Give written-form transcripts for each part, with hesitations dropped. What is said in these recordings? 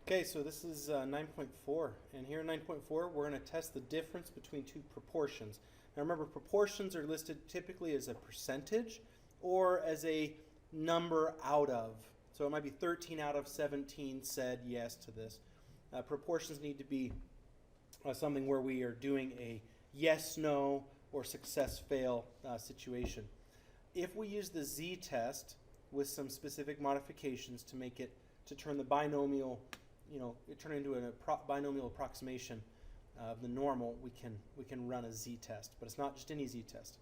Okay, so this is 9.4, and here in 9.4 we're going to test the difference between two proportions. Now remember, proportions are listed typically as a percentage or as a number out of. So it might be 13 out of 17 said yes to this. Proportions need to be something where we are doing a yes, no, or success, fail situation. If we use the z-test with some specific modifications to make it, to turn the binomial, turn it into a binomial approximation of the normal, we can run a z-test. But it's not just any z-test.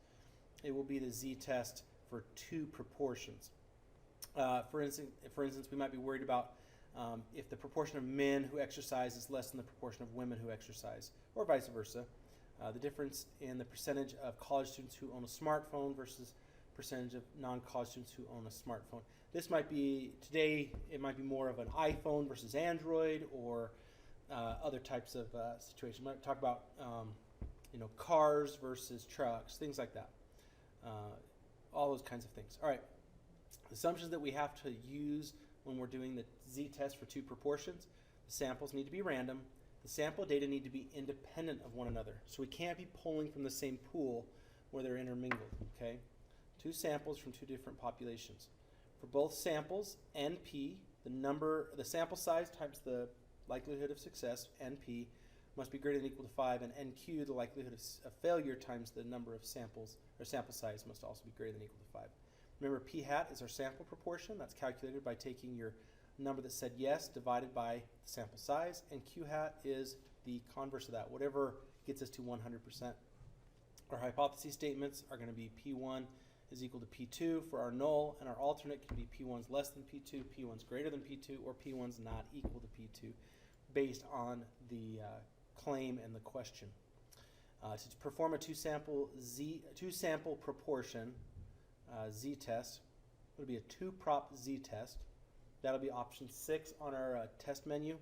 It will be the z-test for two proportions. For instance, we might be worried about if the proportion of men who exercise is less than the proportion of women who exercise, or vice versa. The difference in the percentage of college students who own a smartphone versus percentage of non-college students who own a smartphone. This might be, today, it might be more of an iPhone versus Android, or other types of situations. We might talk about cars versus trucks, things like that. All those kinds of things. All right, assumptions that we have to use when we're doing the z-test for two proportions. The samples need to be random. The sample data need to be independent of one another. So we can't be pulling from the same pool where they're intermingled, okay? Two samples from two different populations. For both samples, NP, the sample size times the likelihood of success, NP, must be greater than or equal to 5, and NQ, the likelihood of failure times the number of samples, or sample size, must also be greater than or equal to 5. Remember, p hat is our sample proportion. That's calculated by taking your number that said yes divided by the sample size, and q hat is the converse of that, whatever gets us to 100%. Our hypothesis statements are going to be P1 is equal to P2 for our null, and our alternate can be P1's less than P2, P1's greater than P2, or P1's not equal to P2 based on the claim and the question. To perform a two-sample proportion z-test, it'll be a two-prop z-test. That'll be option 6 on our test menu.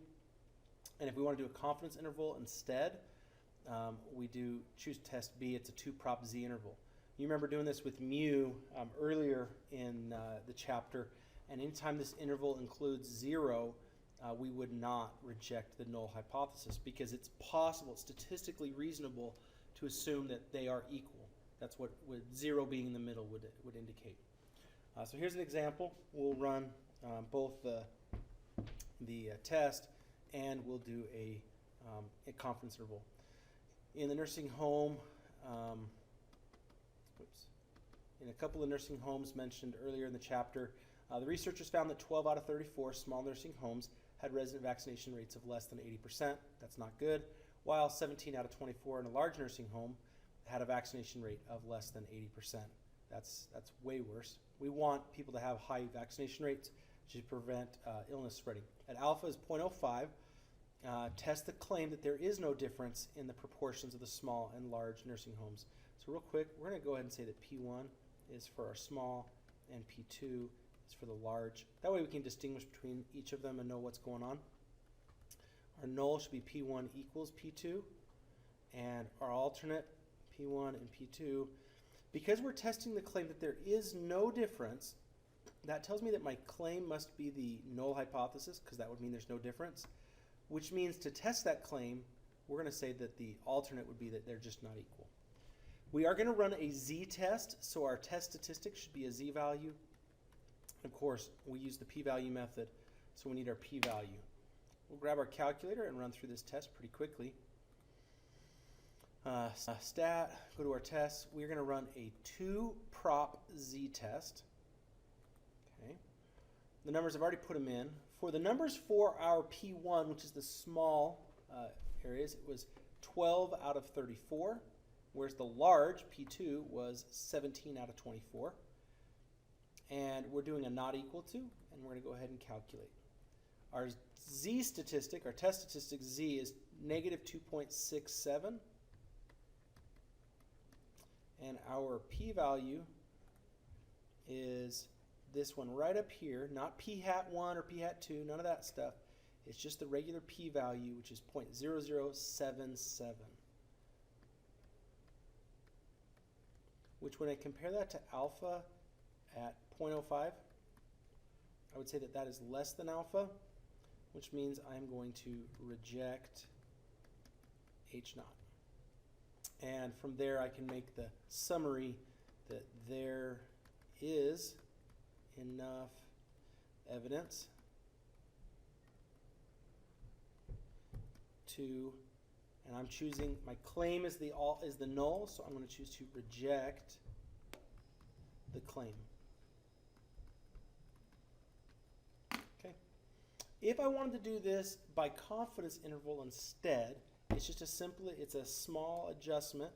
And if we want to do a confidence interval instead, we choose test B. It's a two-prop z interval. You remember doing this with mu earlier in the chapter, and anytime this interval includes 0, we would not reject the null hypothesis, because it's possible, it's statistically reasonable to assume that they are equal. That's what 0 being in the middle would indicate. So here's an example. We'll run both the test, and we'll do a confidence interval. In the nursing home, in a couple of nursing homes mentioned earlier in the chapter, the researchers found that 12 out of 34 small nursing homes had resident vaccination rates of less than 80%. That's not good. While 17 out of 24 in a large nursing home had a vaccination rate of less than 80%. That's way worse. We want people to have high vaccination rates to prevent illness spreading. At alpha is 0.05. Test the claim that there is no difference in the proportions of the small and large nursing homes. So real quick, we're going to go ahead and say that P1 is for our small and P2 is for the large. That way we can distinguish between each of them and know what's going on. Our null should be P1 equals P2, and our alternate P1 and P2. Because we're testing the claim that there is no difference, that tells me that my claim must be the null hypothesis, because that would mean there's no difference, which means to test that claim, we're going to say that the alternate would be that they're just not equal. We are going to run a z-test, so our test statistic should be a z-value. Of course, we use the p-value method, so we need our p-value. We'll grab our calculator and run through this test pretty quickly. Stat, go to our test. We're going to run a two-prop z-test. Okay. The numbers, I've already put them in. For the numbers for our P1, which is the small areas, it was 12 out of 34, whereas the large, P2, was 17 out of 24. And we're doing a not equal to, and we're going to go ahead and calculate. Our z statistic, our test statistic z, is negative 2.67. And our p-value is this one right up here, not p hat 1 or p hat 2, none of that stuff. It's just the regular p-value, which is 0.0077. Which, when I compare that to alpha at 0.05, I would say that that is less than alpha. which means I'm going to reject H naught. And from there I can make the summary that there is enough evidence to, and I'm choosing, my claim is the null, so I'm going to choose to reject the claim. Okay. If I wanted to do this by confidence interval instead, it's just it's a small adjustment.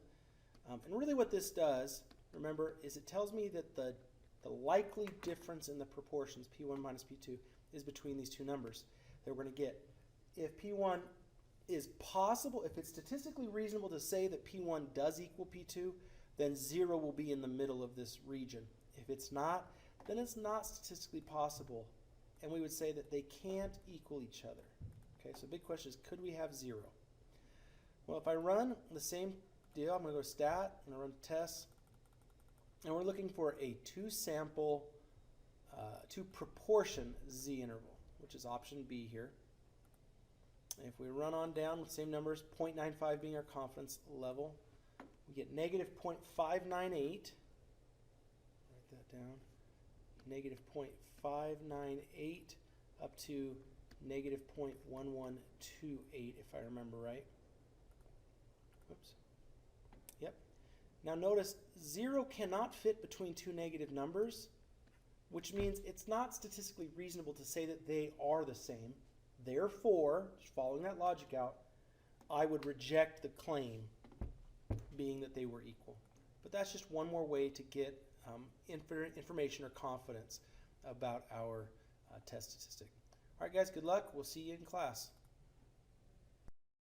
And really what this does, remember, is it tells me that the likely difference in the proportions, P1 minus P2, is between these two numbers that we're going to get. If P1 is possible, if it's statistically reasonable to say that P1 does equal P2, then 0 will be in the middle of this region. If it's not, then it's not statistically possible, and we would say that they can't equal each other. Okay, so the big question is, could we have 0? Well, if I run the same deal, I'm going to go stat, I'm going to run tests, and we're looking for a two proportion Z interval, which is option B here. And if we run on down with the same numbers, 0.95 being our confidence level, we get negative 0.598. Write that down. Negative 0.598 up to negative 0.1128, if I remember right. Oops. Yep. Now notice 0 cannot fit between two negative numbers, which means it's not statistically reasonable to say that they are the same. Therefore, just following that logic out, I would reject the claim being that they were equal. But that's just one more way to get information or confidence about our test statistic. All right, guys, good luck. We'll see you in class.